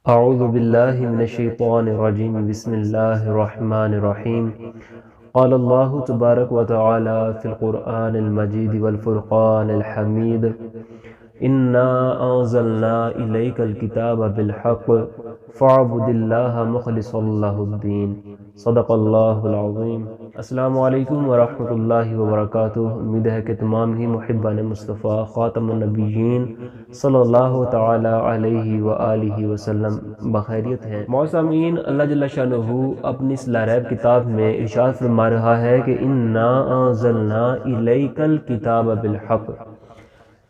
اعوذ باللہ من الشیطان الرجیم بسم اللہ الرحمن الرحیم قال اللہ تبارک و تعالی فی القرآن المجید والفرقان الحمید انا انزلنا الیک الکتاب بالحق فاعبد اللہ مخلصا لہ الدین صدق اللہ العظیم۔ السلام علیکم ورحمۃ اللہ وبرکاتہ۔ امید ہے کہ تمام ہی محبان مصطفیٰ خاتم النبیین صلی اللہ تعالی علیہ وآلہ وسلم بخیریت ہیں۔ معززین، اللہ جل شانہ اپنی اس لا ریب کتاب میں ارشاد فرما رہا ہے کہ انا انزلنا الیک الکتاب بالحق،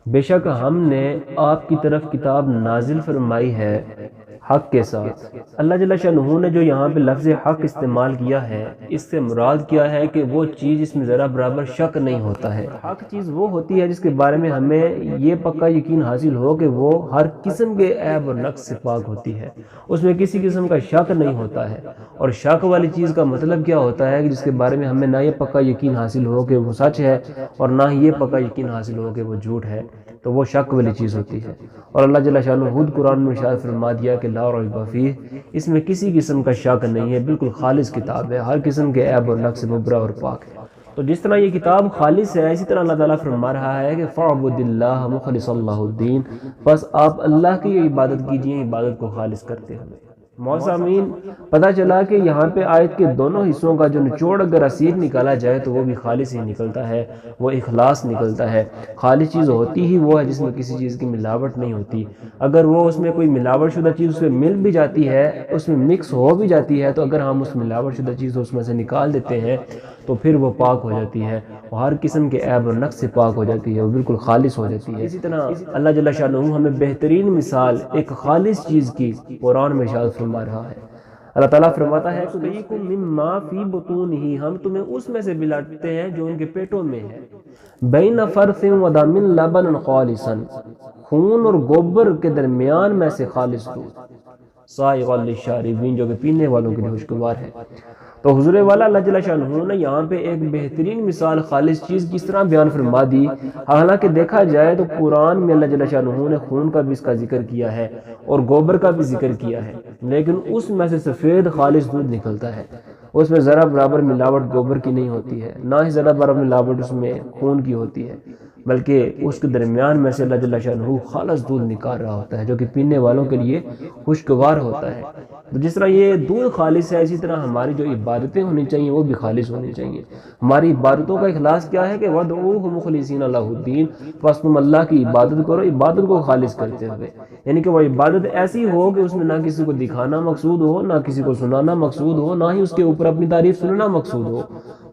بے شک ہم نے آپ کی طرف کتاب نازل فرمائی ہے حق کے ساتھ۔ اللہ جل شانہ نے جو یہاں پہ لفظ حق استعمال کیا ہے، اس سے مراد کیا ہے کہ وہ چیز جس میں ذرا برابر شک نہیں ہوتا ہے۔ حق چیز وہ ہوتی ہے جس کے بارے میں ہمیں یہ پکا یقین حاصل ہو کہ وہ ہر قسم کے عیب اور نقص سے پاک ہوتی ہے، اس میں کسی قسم کا شک نہیں ہوتا ہے۔ اور شک والی چیز کا مطلب کیا ہوتا ہے کہ جس کے بارے میں ہمیں نہ یہ پکا یقین حاصل ہو کہ وہ سچ ہے اور نہ ہی یہ پکا یقین حاصل ہو کہ وہ جھوٹ ہے، تو وہ شک والی چیز ہوتی ہے۔ اور اللہ جل شانہ خود قرآن میں ارشاد فرما دیا کہ لا ریب فیہ، اس میں کسی قسم کا شک نہیں ہے، بالکل خالص کتاب ہے، ہر قسم کے عیب اور نقص سے مبرا اور پاک ہے۔ تو جس طرح یہ کتاب خالص ہے، اسی طرح اللہ تعالیٰ فرما رہا ہے کہ فاعبد اللہ مخلصا لہ الدین، بس آپ اللہ کی عبادت کیجئے، عبادت کو خالص کرتے ہوئے۔ معززین، پتہ چلا کہ یہاں پہ آیت کے دونوں حصوں کا جو نچوڑ اگر اسیر نکالا جائے تو وہ بھی خالص ہی نکلتا ہے، وہ اخلاص نکلتا ہے۔ خالص چیز ہوتی ہی وہ ہے جس میں کسی چیز کی ملاوٹ نہیں ہوتی۔ اگر وہ اس میں کوئی ملاوٹ شدہ چیز اس میں مل بھی جاتی ہے، اس میں مکس ہو بھی جاتی ہے، تو اگر ہم اس ملاوٹ شدہ چیز اس میں سے نکال دیتے ہیں تو پھر وہ پاک ہو جاتی ہے، وہ ہر قسم کے عیب اور نقص سے پاک ہو جاتی ہے، وہ بالکل خالص ہو جاتی ہے۔ اسی طرح اللہ جل شانہ ہمیں بہترین مثال ایک خالص چیز کی قرآن میں ارشاد فرما رہا ہے۔ اللہ تعالیٰ فرماتا ہے سُقِيكُم مِّمَّا فِي بُطُونِهِ، ہم تمہیں اس میں سے پلاتے ہیں جو ان کے پیٹوں میں ہے، بَيْنَ فَرْثٍ وَدَمٍ لَبَنًا خَالِصًا، خون اور گوبر کے درمیان میں سے خالص دودھ، سائغًا للشاربین، جو کہ پینے والوں کے لیے خوشگوار ہے۔ تو حضور والا اللہ جل شانہ نے یہاں پہ ایک بہترین مثال خالص چیز کی اس طرح بیان فرما دی۔ حالانکہ دیکھا جائے تو قرآن میں اللہ جل شانہ نے خون کا بھی اس کا ذکر کیا ہے اور گوبر کا بھی ذکر کیا ہے، لیکن اس میں سے سفید خالص دودھ نکلتا ہے، اس میں ذرا برابر ملاوٹ گوبر کی نہیں ہوتی ہے، نہ ہی ذرا برابر ملاوٹ اس میں خون کی ہوتی ہے، بلکہ اس کے درمیان میں سے اللہ جل شانہ خالص دودھ نکال رہا ہوتا ہے جو کہ پینے والوں کے لیے خوشگوار ہوتا ہے۔ تو جس طرح یہ دودھ خالص ہے، اسی طرح ہماری جو عبادتیں ہونی چاہیے وہ بھی خالص ہونی چاہیے۔ ہماری عبادتوں کا اخلاص کیا ہے کہ وَادْعُوهُ مُخْلِصِينَ لَهُ الدِّينَ، بس تم اللہ کی عبادت کرو، عبادت کو خالص کرتے ہوئے، یعنی کہ وہ عبادت ایسی ہو کہ اس میں نہ کسی کو دکھانا مقصود ہو، نہ کسی کو سنانا مقصود ہو، نہ ہی اس کے اوپر اپنی تعریف سننا مقصود ہو،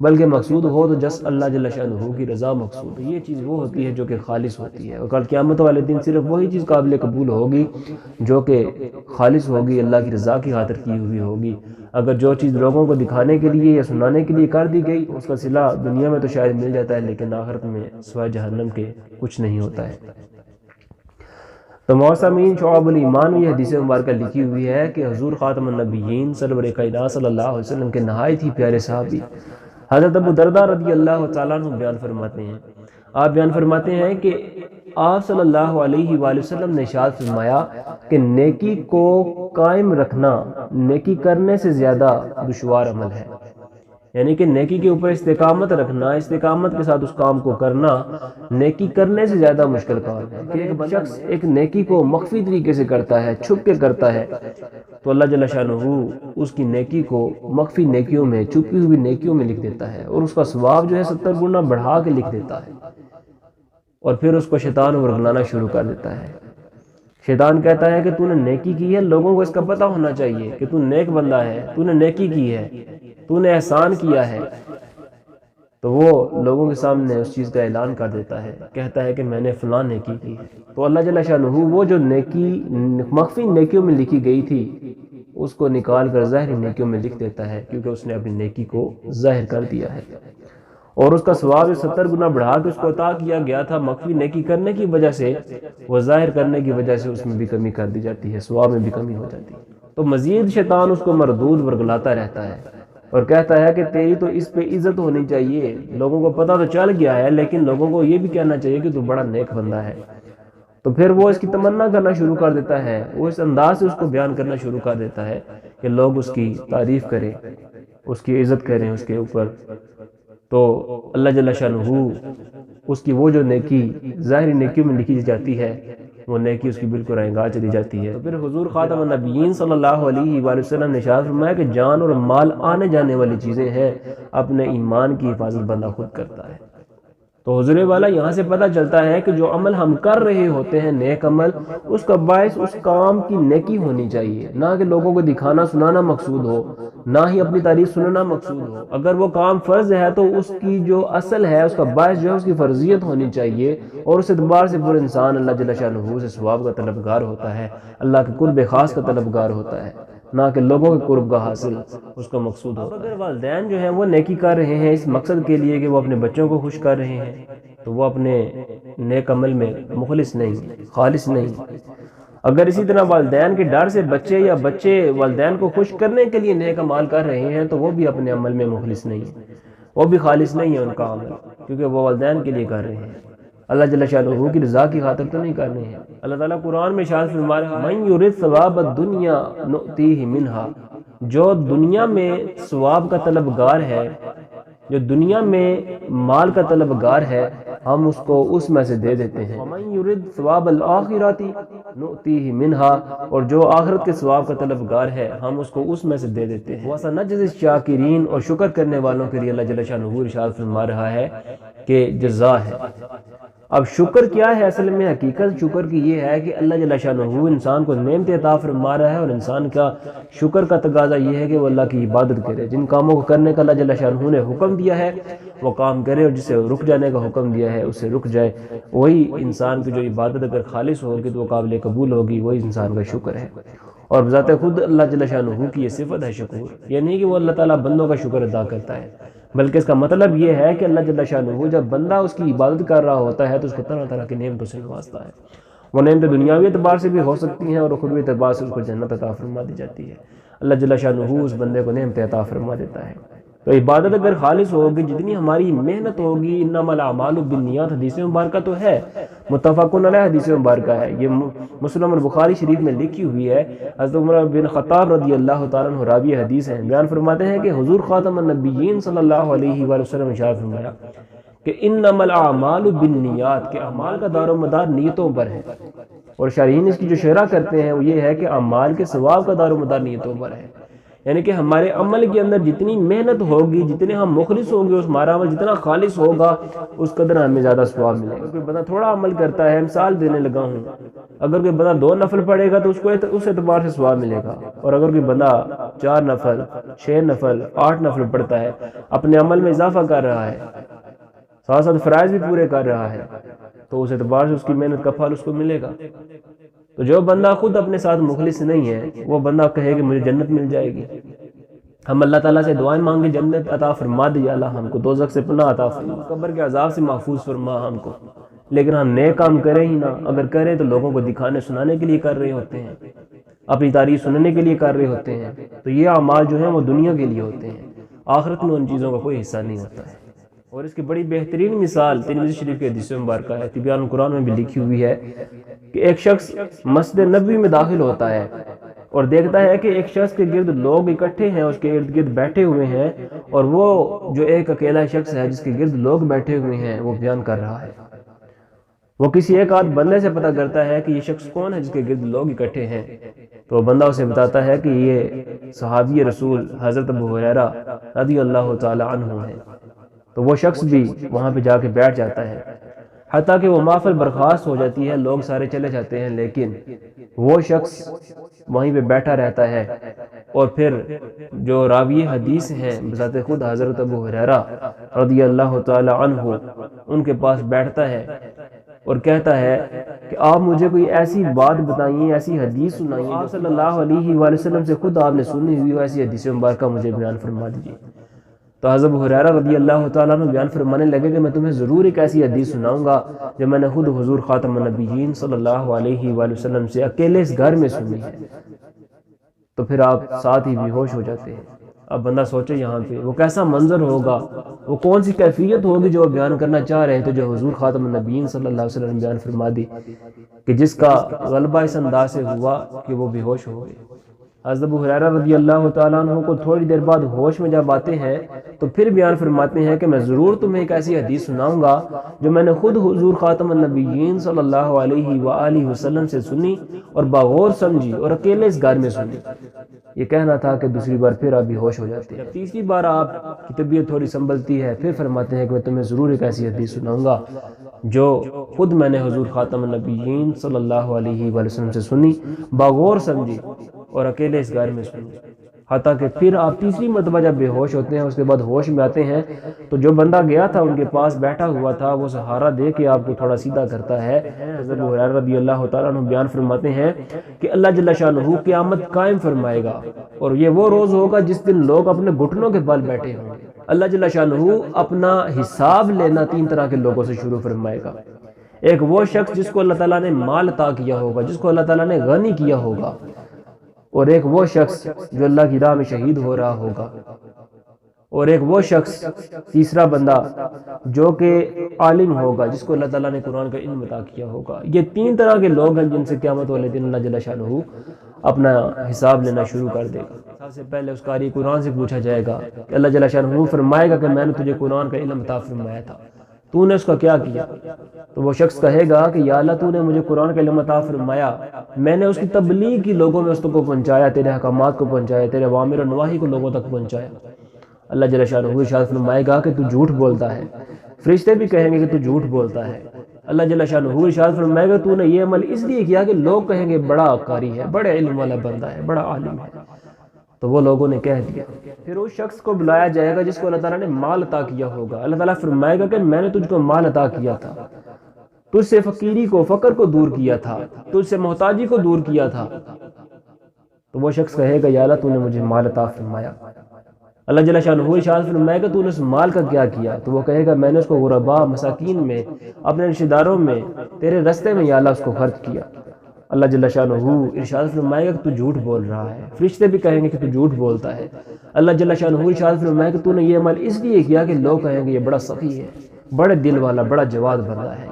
بلکہ مقصود ہو تو جس اللہ جل شانہ کی رضا مقصود ہے۔ یہ چیز وہ ہوتی ہے جو کہ خالص ہوتی ہے، اور کل قیامت والے دن صرف وہی چیز قابل قبول ہوگی جو کہ خالص ہوگی، اللہ کی رضا کی خاطر کی ہوئی ہوگی۔ اگر جو چیز لوگوں کو دکھانے کے لیے یا سنانے کے لیے کر دی گئی، اس کا صلہ دنیا میں تو شاید مل جاتا ہے، لیکن آخرت میں سوائے جہنم کے کچھ نہیں ہوتا ہے۔ تو معززین، شعب الایمان میں یہ حدیث مبارکہ لکھی ہوئی ہے کہ حضور خاتم النبیین سرور کائنات صلی اللہ علیہ وسلم کے نہایت ہی پیارے صحابی حضرت ابو درداء رضی اللہ تعالیٰ عنہ بیان فرماتے ہیں، آپ بیان فرماتے ہیں کہ آپ صلی اللہ علیہ وآلہ وسلم نے ارشاد فرمایا کہ نیکی کو قائم رکھنا نیکی کرنے سے زیادہ دشوار عمل ہے، یعنی کہ نیکی کے اوپر استقامت رکھنا، استقامت کے ساتھ اس کام کو کرنا نیکی کرنے سے زیادہ مشکل کام ہے۔ کہ ایک شخص ایک نیکی کو مخفی طریقے سے کرتا ہے، چھپ کے کرتا ہے، تو اللہ جل شانہ اس کی نیکی کو مخفی نیکیوں میں، چھپی ہوئی نیکیوں میں لکھ دیتا ہے، اور اس کا ثواب جو ہے 70 گنا بڑھا کے لکھ دیتا ہے، اور پھر اس کو شیطان ورگلانا شروع کر دیتا ہے۔ شیطان کہتا ہے کہ تو نے نیکی کی ہے، لوگوں کو اس کا پتہ ہونا چاہیے کہ تو نیک بندہ ہے، تو نے نیکی کی ہے، تو نے احسان کیا ہے، تو وہ لوگوں کے سامنے اس چیز کا اعلان کر دیتا ہے، کہتا ہے کہ میں نے فلاں نیکی کی ہے۔ تو اللہ جل شانہ وہ جو نیکی مخفی نیکیوں میں لکھی گئی تھی اس کو نکال کر ظاہری نیکیوں میں لکھ دیتا ہے، کیونکہ اس نے اپنی نیکی کو ظاہر کر دیا ہے، اور اس کا ثواب 70 گنا بڑھا کے اس کو عطا کیا گیا تھا۔ مخفی نیکی کرنے کی وجہ سے، وہ ظاہر کرنے کی وجہ سے اس میں بھی کمی کر دی جاتی ہے، ثواب میں بھی کمی ہو جاتی ہے۔ تو مزید شیطان اس کو مردود ورگلاتا رہتا ہے اور کہتا ہے کہ تیری تو اس پہ عزت ہونی چاہیے، لوگوں کو پتہ تو چل گیا ہے، لیکن لوگوں کو یہ بھی کہنا چاہیے کہ تو بڑا نیک بندہ ہے، تو پھر وہ اس کی تمنا کرنا شروع کر دیتا ہے، وہ اس انداز سے اس کو بیان کرنا شروع کر دیتا ہے کہ لوگ اس کی تعریف کریں، اس کی عزت کریں اس کے اوپر. تو اللہ جل شانہ اس کی وہ جو نیکی ظاہری نیکیوں میں لکھی جاتی ہے، وہ نیکی اس کی بالکل رنگا چلی جاتی ہے. پھر حضور خاتم النبیین صلی اللہ علیہ وآلہ وسلم نے ارشاد فرمایا کہ جان اور مال آنے جانے والی چیزیں ہیں، اپنے ایمان کی حفاظت بندہ خود کرتا ہے. تو حضور والا یہاں سے پتہ چلتا ہے کہ جو عمل ہم کر رہے ہوتے ہیں نیک عمل، اس کا باعث اس کام کی نیکی ہونی چاہیے، نہ کہ لوگوں کو دکھانا سنانا مقصود ہو، نہ ہی اپنی تعریف سننا مقصود ہو. اگر وہ کام فرض ہے تو اس کی جو اصل ہے، اس کا باعث جو ہے اس کی فرضیت ہونی چاہیے، اور اس اعتبار سے پورا انسان اللہ جل شانہ سے ثواب کا طلبگار ہوتا ہے، اللہ کے قرب خاص کا طلبگار ہوتا ہے، نہ کہ لوگوں کے قرب کا حاصل اس کا مقصود ہوتا ہے. اگر والدین جو ہیں وہ نیکی کر رہے ہیں اس مقصد کے لیے کہ وہ اپنے بچوں کو خوش کر رہے ہیں، تو وہ اپنے نیک عمل میں مخلص نہیں، خالص نہیں. اگر اسی طرح والدین کے ڈر سے بچے والدین کو خوش کرنے کے لیے نیک عمل کر رہے ہیں، تو وہ بھی اپنے عمل میں مخلص نہیں، وہ بھی خالص نہیں ہے ان کا عمل، کیونکہ وہ والدین کے لیے کر رہے ہیں، اللہ جل شانہ کی رضا کی خاطر تو نہیں کر رہے ہیں. اللہ تعالیٰ قرآن میں ارشاد فرما رہا ہے من یرید ثواب الدنیا نؤتیہ منہا، جو دنیا میں ثواب کا طلبگار ہے، جو دنیا میں مال کا طلبگار ہے، ہم اس کو اس میں سے دے دیتے ہیں. ومن یرید ثواب الآخرۃ نؤتیہ منہا، اور جو آخرت کے ثواب کا طلبگار ہے ہم اس کو اس میں سے دے دیتے ہیں. وسنجزی الشاکرین، اور شکر کرنے والوں کے لیے اللہ جل شانہ ارشاد فرما رہا ہے کہ جزا ہے. اب شکر کیا ہے؟ اصل میں حقیقت شکر کی یہ ہے کہ اللہ جل شانہ انسان کو نعمت عطا فرما رہا ہے، اور انسان کا شکر کا تقاضا یہ ہے کہ وہ اللہ کی عبادت کرے. جن کاموں کو کرنے کا اللہ جل شانہ نے حکم دیا ہے وہ کام کرے، اور جسے رک جانے کا حکم دیا ہے اسے رک جائے. وہی انسان کی جو عبادت اگر خالص ہوگی تو وہ قابل قبول ہوگی، وہی انسان کا شکر ہے. اور بذات خود اللہ جل شانہ کی یہ صفت ہے شکر، یہ نہیں کہ وہ اللہ تعالیٰ بندوں کا شکر ادا کرتا ہے، بلکہ اس کا مطلب یہ ہے کہ اللہ جل شانہ جب بندہ اس کی عبادت کر رہا ہوتا ہے تو اس کو طرح طرح کی نعمتوں سے نوازتا ہے. وہ نعمتیں دنیاوی اعتبار سے بھی ہو سکتی ہیں، اور اخروی اعتبار سے اس کو جنت عطا فرما دی جاتی ہے. اللہ جل شانہ اس بندے کو نعمت عطا فرما دیتا ہے. تو عبادت اگر خالص ہوگی، جتنی ہماری محنت ہوگی، انما الاعمال بالنیات حدیث مبارکہ تو ہے، متفق علیہ حدیث مبارکہ ہے، یہ مسلم البخاری شریف میں لکھی ہوئی ہے. حضرت عمر بن خطاب رضی اللہ تعالیٰ عنہ راوی حدیث ہیں، بیان فرماتے ہیں کہ حضور خاتم النبیین صلی اللہ علیہ وآلہ وسلم نے ارشاد فرمایا کہ انما الاعمال بالنیات، کہ اعمال کا دار و مدار نیتوں پر ہے. اور شارحین اس کی جو شرح کرتے ہیں وہ یہ ہے کہ اعمال کے ثواب کا دار و مدار نیتوں پر ہے، یعنی کہ ہمارے عمل کے اندر جتنی محنت ہوگی، جتنے ہم مخلص ہوں گے، اس ہمارا عمل جتنا خالص ہوگا اس قدر ہمیں زیادہ ثواب ملے گا. کوئی بندہ تھوڑا عمل کرتا ہے، مثال دینے لگا ہوں، اگر کوئی بندہ 2 نفل پڑھے گا تو اس کو اس اعتبار سے ثواب ملے گا، اور اگر کوئی بندہ 4 نفل 6 نفل 8 نفل پڑھتا ہے، اپنے عمل میں اضافہ کر رہا ہے، ساتھ ساتھ فرائض بھی پورے کر رہا ہے، تو اس اعتبار سے اس کی محنت کا پھل اس کو ملے گا. تو جو بندہ خود اپنے ساتھ مخلص نہیں ہے، وہ بندہ کہے کہ مجھے جنت مل جائے گی. ہم اللہ تعالیٰ سے دعائیں مانگے جنت عطا فرما دی، اللہ ہم کو دوزخ سے پناہ عطا فرما، قبر کے عذاب سے محفوظ فرما ہم کو. لیکن ہم نیک کام کریں ہی نہ، اگر کریں تو لوگوں کو دکھانے سنانے کے لیے کر رہے ہوتے ہیں، اپنی تعریف سننے کے لیے کر رہے ہوتے ہیں. تو یہ اعمال جو ہیں وہ دنیا کے لیے ہوتے ہیں، آخرت میں ان چیزوں کا کوئی حصہ نہیں ہوتا ہے. اور اس کی بڑی بہترین مثال ترمذی شریف کے حدیث مبارکہ ہے، تبیان القرآن میں بھی لکھی ہوئی ہے کہ ایک شخص مسجد نبوی میں داخل ہوتا ہے اور دیکھتا ہے کہ ایک شخص کے گرد لوگ اکٹھے ہیں، اس کے ارد گرد بیٹھے ہوئے ہیں، اور وہ جو ایک اکیلا شخص ہے جس کے گرد لوگ بیٹھے ہوئے ہیں وہ بیان کر رہا ہے. وہ کسی ایک آدھ بندے سے پتہ کرتا ہے کہ یہ شخص کون ہے جس کے گرد لوگ اکٹھے ہیں، تو بندہ اسے بتاتا ہے کہ یہ صحابی رسول حضرت ابو ہریرہ رضی اللہ تعالی عنہ ہیں. تو وہ شخص بھی وہاں پہ جا کے بیٹھ جاتا ہے، حتیٰ کہ وہ محفل برخاست ہو جاتی ہے، لوگ سارے چلے جاتے ہیں، لیکن وہ شخص وہیں پہ بیٹھا رہتا ہے. اور پھر جو راوی حدیث ہیں بذات خود حضرت ابو ہریرہ رضی اللہ تعالی عنہ ان کے پاس بیٹھتا ہے اور کہتا ہے کہ آپ مجھے کوئی ایسی بات بتائیے، ایسی حدیث سنائیے آپ صلی اللہ علیہ وآلہ وسلم سے خود آپ نے سنی ہوئی ہو، ایسی حدیث مبارکہ مجھے بیان فرما دیجیے. تو حضرت ابو ہریرہ رضی اللہ تعالیٰ عنہ بیان فرمانے لگے کہ میں تمہیں ضرور ایک ایسی حدیث سناؤں گا جو میں نے خود حضور خاتم النبیین صلی اللہ علیہ وآلہ وسلم سے اکیلے اس گھر میں سنی ہے. تو پھر آپ ساتھ ہی بے ہوش ہو جاتے ہیں. اب بندہ سوچے یہاں پہ وہ کیسا منظر ہوگا، وہ کون سی کیفیت ہوگی جو وہ بیان کرنا چاہ رہے تھے، جو حضور خاتم النبیین صلی اللہ علیہ وسلم نے بیان فرما دی کہ جس کا غلبہ اس انداز سے ہوا کہ وہ بے ہوش ہو گئے۔ حضرت ابو ہریرہ رضی اللہ تعالیٰ عنہ کو تھوڑی دیر بعد ہوش میں جب آتے ہیں تو پھر بیان فرماتے ہیں کہ میں ضرور تمہیں ایک ایسی حدیث سناؤں گا جو میں نے خود حضور خاتم النبیین صلی اللہ علیہ وآلہ وسلم سے سنی اور باغور سمجھی اور اکیلے اس گھر میں سنی۔ یہ کہنا تھا کہ دوسری بار پھر آپ بھی ہوش ہو جاتے ہیں۔ تیسری بار آپ کی طبیعت تھوڑی سنبھلتی ہے، پھر فرماتے ہیں کہ میں تمہیں ضرور ایک ایسی حدیث سناؤں گا جو خود میں نے حضور خاتم النبیین صلی اللہ علیہ وآلہ وسلم سے سنی، باغور سمجھی اور اکیلے اس گھر میں سنی۔ حتیٰ کہ پھر آپ تیسری مرتبہ جب بے ہوش ہوتے ہیں، اس کے بعد ہوش میں آتے ہیں تو جو بندہ گیا تھا ان کے پاس بیٹھا ہوا تھا، وہ سہارا دے کے آپ کو تھوڑا سیدھا کرتا ہے۔ حضرت ابو ہریرہ رضی اللہ تعالیٰ عنہ بیان فرماتے ہیں کہ اللہ جل شانہ قیامت قائم فرمائے گا، اور یہ وہ روز ہوگا جس دن لوگ اپنے گھٹنوں کے بل بیٹھے ہوں گے۔ اللہ جل شانہ اپنا حساب لینا تین طرح کے لوگوں سے شروع فرمائے گا۔ ایک وہ شخص جس کو اللہ تعالیٰ نے مال عطا کیا ہوگا، جس کو اللہ تعالیٰ نے غنی کیا ہوگا، اور ایک وہ شخص جو اللہ کی راہ میں شہید ہو رہا ہوگا، اور ایک وہ شخص تیسرا بندہ جو کہ عالم ہوگا، جس کو اللہ تعالیٰ نے قرآن کا علم عطا کیا ہوگا۔ یہ تین طرح کے لوگ ہیں جن سے قیامت والے دن اللہ جل شانہ اپنا حساب لینا شروع کر دے گا۔ سب سے پہلے اس قاری قرآن سے پوچھا جائے گا کہ اللہ جل شانہ فرمائے گا کہ میں نے تجھے قرآن کا علم عطا فرمایا تھا، تو نے اس کا کیا کیا؟ تو وہ شخص کہے گا کہ یا اللہ تو نے مجھے قرآن کا علم عطا فرمایا، میں نے اس کی تبلیغ کی، لوگوں میں اس کو پہنچایا، تیرے حکامات کو پہنچایا، تیرے اوامر و نواہی کو لوگوں تک پہنچایا۔ اللہ جل شانہ ارشاد فرمائے گا کہ تو جھوٹ بولتا ہے۔ فرشتے بھی کہیں گے کہ تو جھوٹ بولتا ہے۔ اللہ جل شانہ ارشاد فرمائے گا تو نے یہ عمل اس لیے کیا کہ لوگ کہیں گے بڑا قاری ہے، بڑے علم والا بندہ ہے، بڑا عالم ہے۔ تو وہ لوگوں نے کہہ دیا۔ پھر اس شخص کو بلایا جائے گا جس کو اللہ تعالیٰ نے مال عطا کیا ہوگا۔ اللہ تعالیٰ فرمائے گا کہ میں نے تجھ کو مال عطا کیا تھا، تجھ سے فقیری کو، فقر کو دور کیا تھا، تجھ سے محتاجی کو دور کیا تھا۔ تو وہ شخص کہے گا یا اللہ تو نے مجھے مال عطا فرمایا۔ اللہ جل شانہ ارشاد فرمائے گا تو نے اس مال کا کیا کیا؟ تو وہ کہے گا میں نے اس کو غرباء، مساکین میں، اپنے رشتہ داروں میں، تیرے رستے میں یا اللہ اس کو خرچ کیا۔ اللہ جل شانہ ارشاد فرمائے گا کہ تو جھوٹ بول رہا ہے۔ فرشتے بھی کہیں گے کہ تو جھوٹ بولتا ہے۔ اللہ جل شانہ ارشاد فرمائے گا کہ تو نے یہ عمل اس لیے کیا کہ لوگ کہیں گے یہ بڑا سخی ہے، بڑے دل والا، بڑا جواد بندہ ہے۔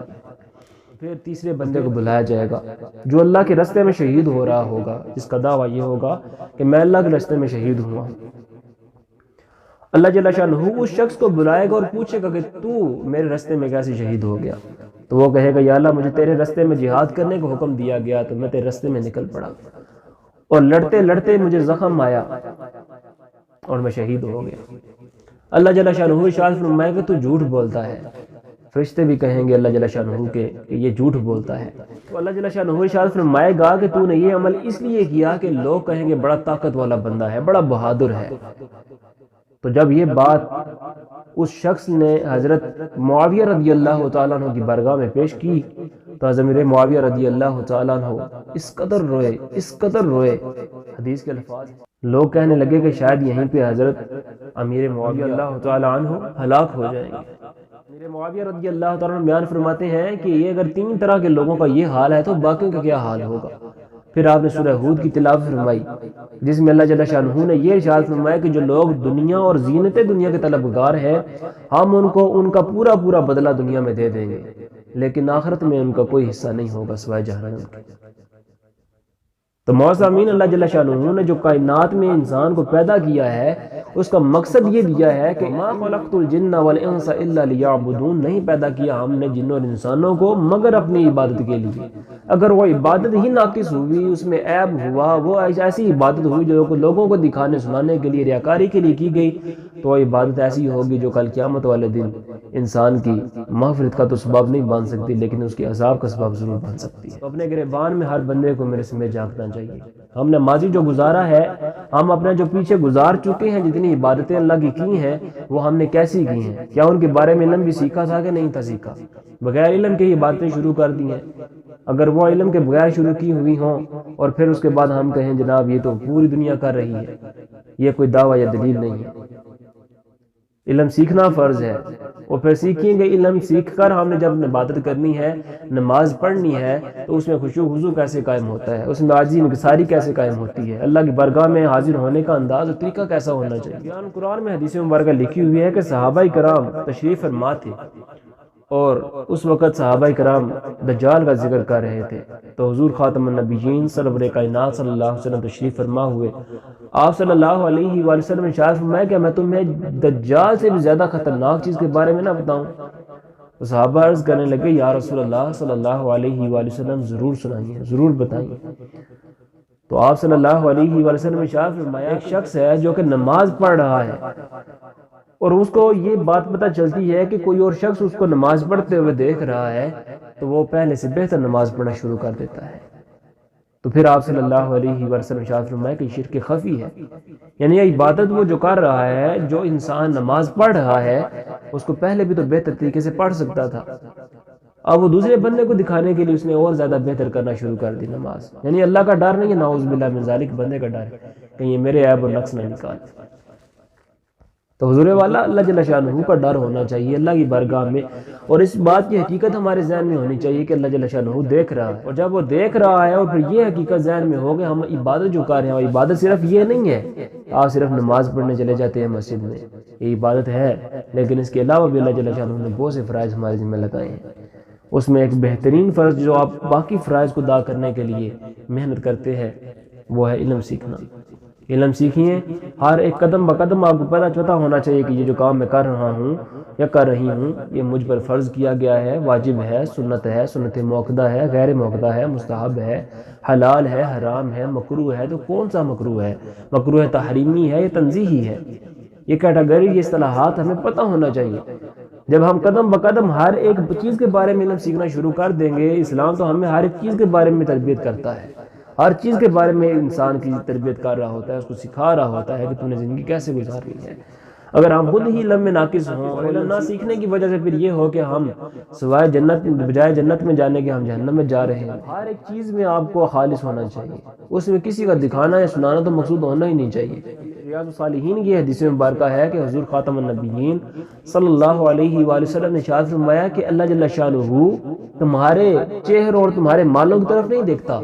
پھر تیسرے بندے کو بلایا جائے گا جو اللہ کے راستے میں شہید ہو رہا ہوگا، جس کا دعویٰ یہ ہوگا کہ میں اللہ کے راستے میں شہید ہوا ہوں۔ اللہ جل شانہ اس شخص کو بلائے گا اور پوچھے گا کہ تو میرے راستے میں کیسے شہید ہو گیا؟ تو وہ کہے گا یا اللہ مجھے تیرے راستے میں جہاد کرنے کا حکم دیا گیا تو میں تیرے راستے میں نکل پڑا، اور لڑتے لڑتے مجھے زخم آیا اور میں شہید ہو گیا۔ اللہ جل شانہ ارشاد فرمائے گا تو جھوٹ بولتا ہے۔ فرشتے بھی کہیں گے اللہ جل شانہ کہ یہ جھوٹ بولتا ہے۔ تو اللہ جل شانہ ارشاد فرمائے گا کہ تو نے یہ عمل اس لیے کیا کہ لوگ کہیں گے بڑا طاقت والا بندہ ہے، بڑا بہادر ہے۔ تو جب یہ بات اس شخص نے حضرت معاویہ رضی اللہ تعالیٰ عنہ کی بارگاہ میں پیش کی تو حضرت معاویہ رضی اللہ تعالیٰ عنہ اس قدر روئے، حدیث کے الفاظ لوگ کہنے لگے کہ شاید یہیں پہ حضرت امیر معاویہ اللہ تعالیٰ عنہ ہلاک ہو جائیں گے۔ امیر معاویہ رضی اللہ تعالیٰ عنہ بیان فرماتے ہیں کہ یہ اگر تین طرح کے لوگوں کا یہ حال ہے تو باقیوں کا کیا حال ہوگا۔ پھر آپ نے سورہ ہود کی تلاوت فرمائی جس میں اللہ جل شانہ نے یہ ارشاد فرمایا کہ جو لوگ دنیا اور زینت دنیا کے طلبگار ہیں ہم ان کو ان کا پورا بدلہ دنیا میں دے دیں گے، لیکن آخرت میں ان کا کوئی حصہ نہیں ہوگا سوائے جہنم کے۔ تو معززین، اللہ جل شانہ نے جو کائنات میں انسان کو پیدا کیا ہے اس کا مقصد یہ دیا ہے کہ ما خلقت الجن والانس الا لیعبدون، نہیں پیدا کیا ہم نے جنوں اور انسانوں کو مگر اپنی عبادت کے لیے۔ اگر وہ عبادت ہی ناقص ہوئی، اس میں عیب ہوا، وہ ایسی عبادت ہوئی جو لوگوں کو دکھانے سنانے کے لیے، ریاکاری کے لیے کی گئی، تو وہ عبادت ایسی ہوگی جو کل قیامت والے دن انسان کی مغفرت کا تو سبب نہیں بن سکتی لیکن اس کے عذاب کا سبب ضرور بن سکتی ہے۔ تو اپنے گریبان میں ہر بندے کو میرے سمجھ جھانکنا چاہیے۔ ہم نے ماضی جو گزارا ہے، ہم اپنے جو پیچھے گزار چکے ہیں، جتنی عبادتیں اللہ کی ہیں وہ ہم نے کیسی کی ہیں؟ کیا ان کے بارے میں علم بھی سیکھا تھا کہ نہیں تھا سیکھا؟ بغیر علم کے ہی باتیں شروع کر دی ہیں۔ اگر وہ علم کے بغیر شروع کی ہوئی ہوں اور پھر اس کے بعد ہم کہیں جناب یہ تو پوری دنیا کر رہی ہے، یہ کوئی دعویٰ یا دلیل نہیں ہے۔ علم سیکھنا فرض ہے، اور پھر سیکھیں گے۔ علم سیکھ کر ہم نے جب عبادت کرنی ہے، نماز پڑھنی ہے، تو اس میں خشوع خضوع کیسے قائم ہوتا ہے، اس میں عاجزی انکساری کیسے قائم ہوتی ہے، اللہ کی بارگاہ میں حاضر ہونے کا انداز اور طریقہ کیسا ہونا چاہیے۔ قرآن میں حدیث مبارکہ لکھی ہوئی ہے کہ صحابہ کرام تشریف فرما تھے اور اس وقت صحابہ کرام دجال کا ذکر کر رہے تھے، تو حضور خاتم النبیین سرور کائنات صلی اللہ علیہ وسلم تشریف فرما ہوئے، آپ صلی اللہ علیہ وآلہ وسلم نے ارشاد فرمایا کہ میں تمہیں دجال سے بھی زیادہ خطرناک چیز کے بارے میں نہ بتاؤں؟ تو صحابہ عرض کرنے لگے یا رسول اللہ صلی اللہ علیہ وآلہ وسلم ضرور سنائیے، ضرور بتائیے۔ تو آپ صلی اللہ علیہ وآلہ وسلم نے ارشاد فرمایا ایک شخص ہے جو کہ نماز پڑھ رہا ہے اور اس کو یہ بات پتہ چلتی ہے کہ کوئی اور شخص اس کو نماز پڑھتے ہوئے دیکھ رہا ہے، تو وہ پہلے سے بہتر نماز پڑھنا شروع کر دیتا ہے۔ تو پھر آپ صلی اللہ علیہ وسلم ارشاد فرمایا کہ شرک خفی ہے، یعنی یہ عبادت وہ جو کر رہا ہے، جو انسان نماز پڑھ رہا ہے اس کو پہلے بھی تو بہتر طریقے سے پڑھ سکتا تھا، اب وہ دوسرے بندے کو دکھانے کے لیے اس نے اور زیادہ بہتر کرنا شروع کر دی نماز۔ یعنی اللہ کا ڈر نہیں ہے، نعوذ باللہ من ذالک، بندے کا ڈر ہے کہ یہ میرے عیب اور نقص نہ نکال۔ تو حضور والا اللہ جل شانہ کا ڈر ہونا چاہیے اللہ کی بارگاہ میں، اور اس بات کی حقیقت ہمارے ذہن میں ہونی چاہیے کہ اللہ جل شانہ دیکھ رہا ہے، اور جب وہ دیکھ رہا ہے اور پھر یہ حقیقت ذہن میں ہو کہ ہم عبادت جو کر رہے ہیں، اور عبادت صرف یہ نہیں ہے آپ صرف نماز پڑھنے چلے جاتے ہیں مسجد میں، یہ عبادت ہے، لیکن اس کے علاوہ بھی اللہ جل شانہ نے بہت سے فرائض ہمارے ذمہ لگائے ہیں۔ اس میں ایک بہترین فرض جو آپ باقی فرائض کو ادا کرنے کے لیے محنت کرتے ہیں وہ ہے علم سیکھنا۔ علم سیکھیے، ہر ایک قدم بقدم آپ کو پتہ ہونا چاہیے کہ یہ جو کام میں کر رہا ہوں یا کر رہی ہوں یہ مجھ پر فرض کیا گیا ہے، واجب ہے، سنت موقدہ ہے، غیر موقدہ ہے، مستحب ہے، حلال ہے، حرام ہے، مکروہ ہے، تو کون سا مکروہ ہے؟ مکروہ تحریمی ہے یا تنزیہی ہے؟ یہ کیٹاگری، یہ اصطلاحات ہمیں پتہ ہونا چاہیے۔ جب ہم قدم بقدم ہر ایک چیز کے بارے میں علم سیکھنا شروع کر دیں گے، اسلام تو ہمیں ہر ایک چیز کے بارے میں تربیت کرتا ہے، ہر چیز کے بارے میں انسان کی تربیت کر رہا ہوتا ہے، اس کو سکھا رہا ہوتا ہے کہ تم نے زندگی کیسے گزارنی ہے۔ اگر ہم خود ہی علم میں ناقص ہوں اور علم نہ سیکھنے کی وجہ سے پھر یہ ہو کہ ہم سوائے جنت بجائے جنت میں جانے کے ہم جہنم میں جا رہے ہیں۔ ہر ایک چیز میں آپ کو خالص ہونا چاہیے، اس میں کسی کا دکھانا یا سنانا تو مقصود ہونا ہی نہیں چاہیے۔ ریاض الصالحین کی حدیث مبارکہ ہے کہ حضور خاتم النبیین صلی اللہ علیہ وآلہ وسلم نے ارشاد فرمایا کہ اللہ جل شانہ تمہارے چہروں اور تمہارے مالوں کی طرف نہیں دیکھتا،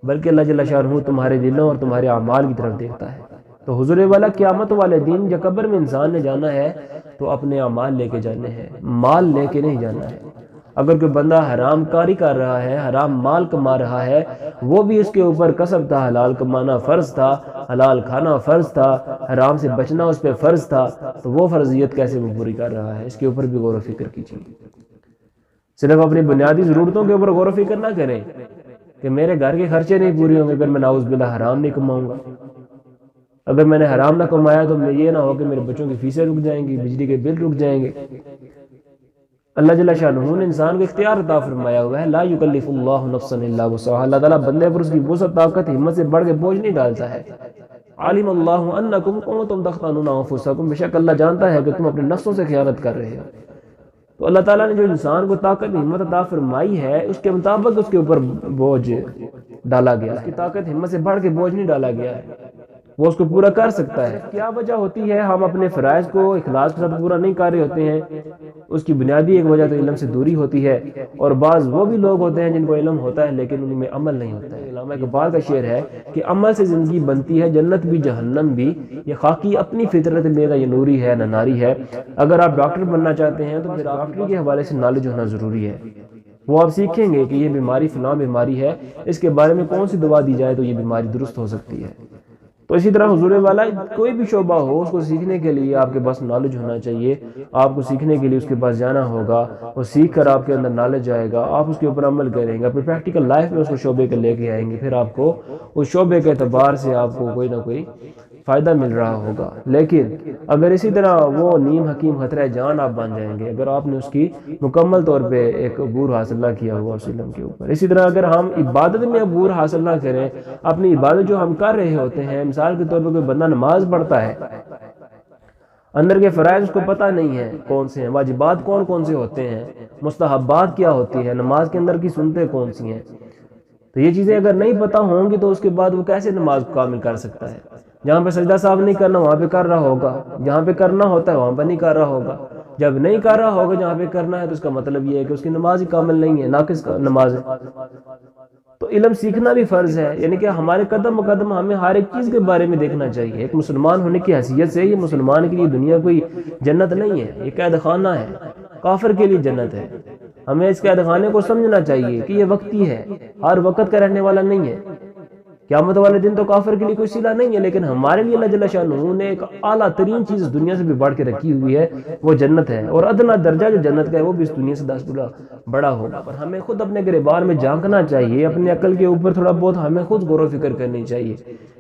بلکہ اللہ جل شانہ تمہارے دلوں اور تمہارے اعمال کی طرف دیکھتا ہے۔ تو حضور والا قیامت والے دن جب قبر میں انسان نے جانا ہے تو اپنے اعمال لے کے جانے ہیں، مال لے کے نہیں جانا ہے۔ اگر کوئی بندہ حرام کاری کر رہا ہے، حرام مال کما رہا ہے، وہ بھی اس کے اوپر کسب تھا، حلال کمانا فرض تھا، حلال کھانا فرض تھا، حرام سے بچنا اس پہ فرض تھا، تو وہ فرضیت کیسے وہ پوری کر رہا ہے؟ اس کے اوپر بھی غور و فکر کیجیے۔ صرف اپنی بنیادی ضرورتوں کے اوپر غور و فکر نہ کریں کہ میرے گھر کے خرچے نہیں پورے ہوں گے اگر میں نعوذ باللہ حرام نہیں کماؤں گا، اگر میں نے حرام نہ کمایا تو یہ نہ ہو کہ میرے بچوں کی فیسیں رک جائیں گی، بجلی کے بل رک جائیں گے۔ اللہ جل شانہ نے انسان کو اختیار عطا فرمایا ہوا ہے، لا یکلف اللہ نفسا الا وسعها، اللہ تعالیٰ بندے پر اس کی وسعت، طاقت، ہمت سے بڑھ کے بوجھ نہیں ڈالتا ہے۔ علم اللہ انکم کنتم تختانون انفسکم، بے شک اللہ جانتا ہے کہ تم اپنے نفسوں سے خیانت کر رہے ہو۔ تو اللہ تعالیٰ نے جو انسان کو طاقت ہمت عطا فرمائی ہے اس کے مطابق اس کے اوپر بوجھ ڈالا گیا، اس کی طاقت ہمت سے بڑھ کے بوجھ نہیں ڈالا گیا ہے، وہ اس کو پورا کر سکتا ہے۔ کیا وجہ ہوتی ہے ہم اپنے فرائض کو اخلاص کے ساتھ پورا نہیں کر رہے ہوتے ہیں؟ اس کی بنیادی ایک وجہ تو علم سے دوری ہوتی ہے، اور بعض وہ بھی لوگ ہوتے ہیں جن کو علم ہوتا ہے لیکن ان میں عمل نہیں ہوتا ہے۔ علامہ اقبال کا شعر ہے کہ عمل سے زندگی بنتی ہے جنت بھی جہنم بھی، یہ خاکی اپنی فطرت میرا یہ نوری ہے نہ ناری ہے۔ اگر آپ ڈاکٹر بننا چاہتے ہیں تو پھر ڈاکٹری کے حوالے سے نالج ہونا ضروری ہے، وہ آپ سیکھیں گے کہ یہ بیماری فلاں بیماری ہے، اس کے بارے میں کون سی دوا دی جائے تو یہ بیماری درست ہو سکتی ہے۔ تو اسی طرح حضور والا کوئی بھی شعبہ ہو اس کو سیکھنے کے لیے آپ کے پاس نالج ہونا چاہیے، آپ کو سیکھنے کے لیے اس کے پاس جانا ہوگا، وہ سیکھ کر آپ کے اندر نالج آئے گا، آپ اس کے اوپر عمل کریں گے، پھر پریکٹیکل لائف میں اس کو شعبے کے لے کے آئیں گے، پھر آپ کو اس شعبے کے اعتبار سے آپ کو کوئی نہ کوئی فائدہ مل رہا ہوگا۔ لیکن اگر اسی طرح وہ نیم حکیم خطرہ جان آپ بن جائیں گے اگر آپ نے اس کی مکمل طور پہ ایک عبور حاصل نہ کیا ہوا اس علم کے اوپر۔ اسی طرح اگر ہم عبادت میں عبور حاصل نہ کریں، اپنی عبادت جو ہم کر رہے ہوتے ہیں، مثال کے طور پر کوئی بندہ نماز پڑھتا ہے، اندر کے فرائض اس کو پتہ نہیں ہے کون سے ہیں، واجبات کون کون سے ہوتے ہیں، مستحبات کیا ہوتی ہیں، نماز کے اندر کی سنتیں کون سی ہیں، تو یہ چیزیں اگر نہیں پتہ ہوں گی تو اس کے بعد وہ کیسے نماز کو کامل کر سکتا ہے؟ جہاں پہ سجدہ صاحب نہیں کرنا وہاں پہ کر رہا ہوگا، جہاں پہ کرنا ہوتا ہے وہاں پہ نہیں کر رہا ہوگا، جب نہیں کر رہا ہوگا جہاں پہ کرنا ہے تو اس کا مطلب یہ ہے کہ اس کی نماز ہی کامل نہیں ہے، ناقص نماز ہے۔ تو علم سیکھنا بھی فرض ہے، یعنی کہ ہمارے قدم قدم ہمیں ہر ایک چیز کے بارے میں دیکھنا چاہیے۔ ایک مسلمان ہونے کی حیثیت سے یہ مسلمان کے لیے دنیا کوئی جنت نہیں ہے، یہ قید خانہ ہے۔ کافر کے لیے جنت ہے۔ ہمیں اس قید خانے کو سمجھنا چاہیے کہ یہ وقتی ہے، ہر وقت کا رہنے والا نہیں ہے۔ قیامت والے دن تو کافر کے لیے کوئی صلہ نہیں ہے، لیکن ہمارے لیے اللہ جل شانہ نے ایک اعلیٰ ترین چیز دنیا سے بھی بڑھ کے رکھی ہوئی ہے، وہ جنت ہے، اور ادنا درجہ جو جنت کا ہے وہ بھی اس دنیا سے 10 گنا بڑا ہوگا۔ پر ہمیں خود اپنے گریبان میں جھانکنا چاہیے، اپنے عقل کے اوپر تھوڑا بہت ہمیں خود غور و فکر کرنی چاہیے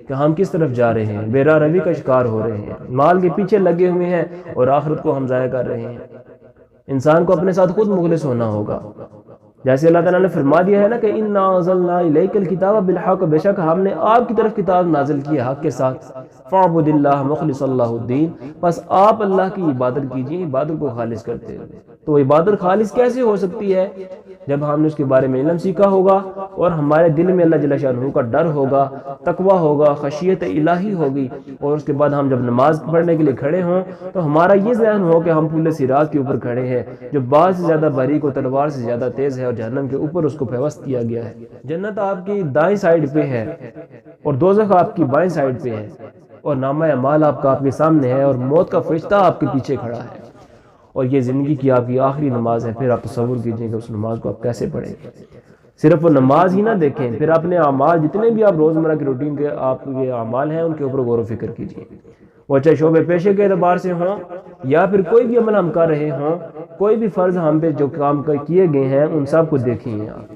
کہ ہم کس طرف جا رہے ہیں، بے راہ روی کا شکار ہو رہے ہیں، مال کے پیچھے لگے ہوئے ہیں اور آخرت کو ہم ضائع کر رہے ہیں۔ انسان کو اپنے ساتھ خود مخلص ہونا ہوگا، جیسے اللہ تعالیٰ نے فرما دیا ہے نا کہ اِنَّا أَنزَلْنَا إِلَيْكَ الْكِتَابَ بِالْحَقِّ، بے شک ہم نے آپ کی طرف کتاب نازل کی ہے حق کے ساتھ، فَاعْبُدِ اللَّهَ مُخْلِصًا لَهُ الدِّينَ، بس آپ اللہ کی عبادت کیجئے، عبادت کو خالص کرتے ہوئے۔ تو عبادت خالص کیسے ہو سکتی ہے؟ جب ہم نے اس کے بارے میں علم سیکھا ہوگا اور ہمارے دل میں اللہ جل شانہ کا ڈر ہوگا، تقوی ہوگا، خشیت الہی ہوگی، اور اس کے بعد ہم جب نماز پڑھنے کے لیے کھڑے ہوں تو ہمارا یہ ذہن ہو کہ ہم پھولے صراط کے اوپر کھڑے ہیں جو بعض سے زیادہ باریک اور تلوار سے زیادہ تیز ہے، اور جہنم کے اوپر اس کو پیوست کیا گیا ہے۔ جنت آپ کی دائیں سائیڈ پہ ہے اور دوزخ آپ کی بائیں سائیڈ پہ ہے، اور نامہ اعمال آپ کا آپ کے سامنے ہے، اور موت کا فرشتہ آپ کے پیچھے کھڑا ہے، اور یہ زندگی کی آپ کی آخری نماز ہے۔ پھر آپ تصور کیجئے کہ اس نماز کو آپ کیسے پڑھیں گے۔ صرف وہ نماز ہی نہ دیکھیں، پھر اپنے اعمال جتنے بھی آپ روزمرہ کی روٹین کے آپ کے اعمال ہیں ان کے اوپر غور و فکر کیجئے، وہ چاہے شعبے پیشے کے اعتبار سے ہوں یا پھر کوئی بھی عمل ہم کر رہے ہوں، کوئی بھی فرض ہم پہ جو کام کیے گئے ہیں ان سب کو دیکھیں آپ۔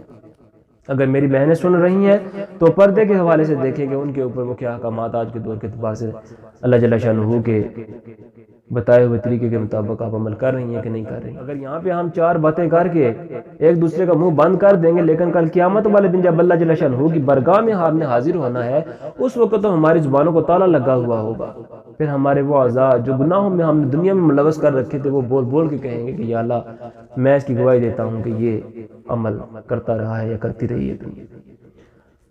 اگر میری بہنیں سن رہی ہیں تو پردے کے حوالے سے دیکھیں کہ ان کے اوپر وہ کیا احکامات آج کے دور کے اعتبار سے اللہ جل شانہ کے بتائے ہوئے طریقے کے مطابق آپ عمل کر رہی ہیں کہ نہیں کر رہی ہیں۔ اگر یہاں پہ ہم 4 باتیں کر کے ایک دوسرے کا منہ بند کر دیں گے، لیکن کل قیامت والے دن جب اللہ جل شانہ کی بارگاہ میں ہم نے حاضر ہونا ہے، اس وقت تو ہماری زبانوں کو تالا لگا ہوا ہوگا، پھر ہمارے وہ اعضاء جو گناہوں میں ہم نے دنیا میں ملوث کر رکھے تھے وہ بول بول کے کہیں گے کہ یا اللہ میں اس کی گواہی دیتا ہوں کہ یہ عمل کرتا رہا ہے یا کرتی رہی ہے دنیا۔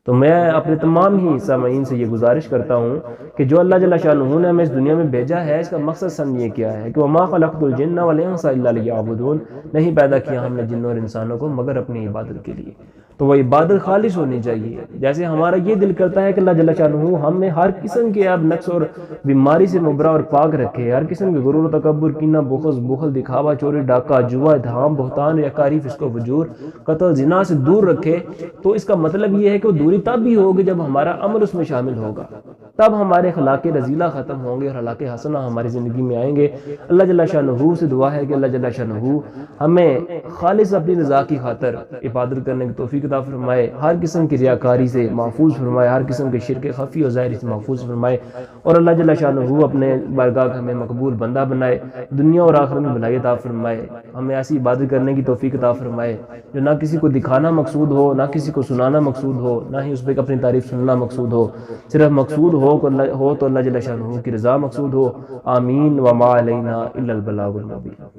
تو میں اپنے تمام ہی سامعین سے یہ گزارش کرتا ہوں کہ جو اللہ جل شانہ نے ہمیں اس دنیا میں بھیجا ہے، اس کا مقصد سمجھیے کیا ہے کہ وَمَا خَلَقْتُ الْجِنَّ وَالْإِنسَ إِلَّا لِيَعْبُدُونَ، نہیں پیدا کیا ہم نے جن اور انسانوں کو مگر اپنی عبادت کے لیے۔ تو وہ عبادت خالص ہونی چاہیے، جیسے ہمارا یہ دل کرتا ہے کہ اللہ جل شانہ ہمیں ہر قسم کے اب نقص اور بیماری سے مبرا اور پاک رکھے، ہر قسم کے غرور و تکبر، کینہ، بخل، دکھاوا، چوری، ڈاکہ، جوا، ادھام، بہتان، ریاکاری، فسق و فجور، قتل، زنا سے دور رکھے۔ تو اس کا مطلب یہ ہے کہ وہ دوری تب بھی ہوگی جب ہمارا عمل اس میں شامل ہوگا، تب ہمارے اخلاق رذیلہ ختم ہوں گے اور اخلاق حسنہ ہماری زندگی میں آئیں گے۔ اللہ جل شانہ سے دعا ہے کہ اللہ جل شانہ ہمیں خالص اپنی رضا کی خاطر عبادت کرنے کی توفیق عطا فرمائے، ہر قسم کی ریاکاری سے محفوظ فرمائے، ہر قسم کے شرک خفی و ظاہری سے محفوظ فرمائے، اور اللہ جل شانہ اپنے بارگاہ ہمیں مقبول بندہ بنائے، دنیا اور آخرت میں بھلائی عطا فرمائے، ہمیں ایسی عبادت کرنے کی توفیق عطا فرمائے جو نہ کسی کو دکھانا مقصود ہو، نہ کسی کو سنانا مقصود ہو، نہ ہی اس پہ اپنی تعریف سننا مقصود ہو، صرف مقصود ہو تو اللہ جل شانہ کی رضا مقصود ہو۔ آمین۔ وما علینا الا البلاغ المبین۔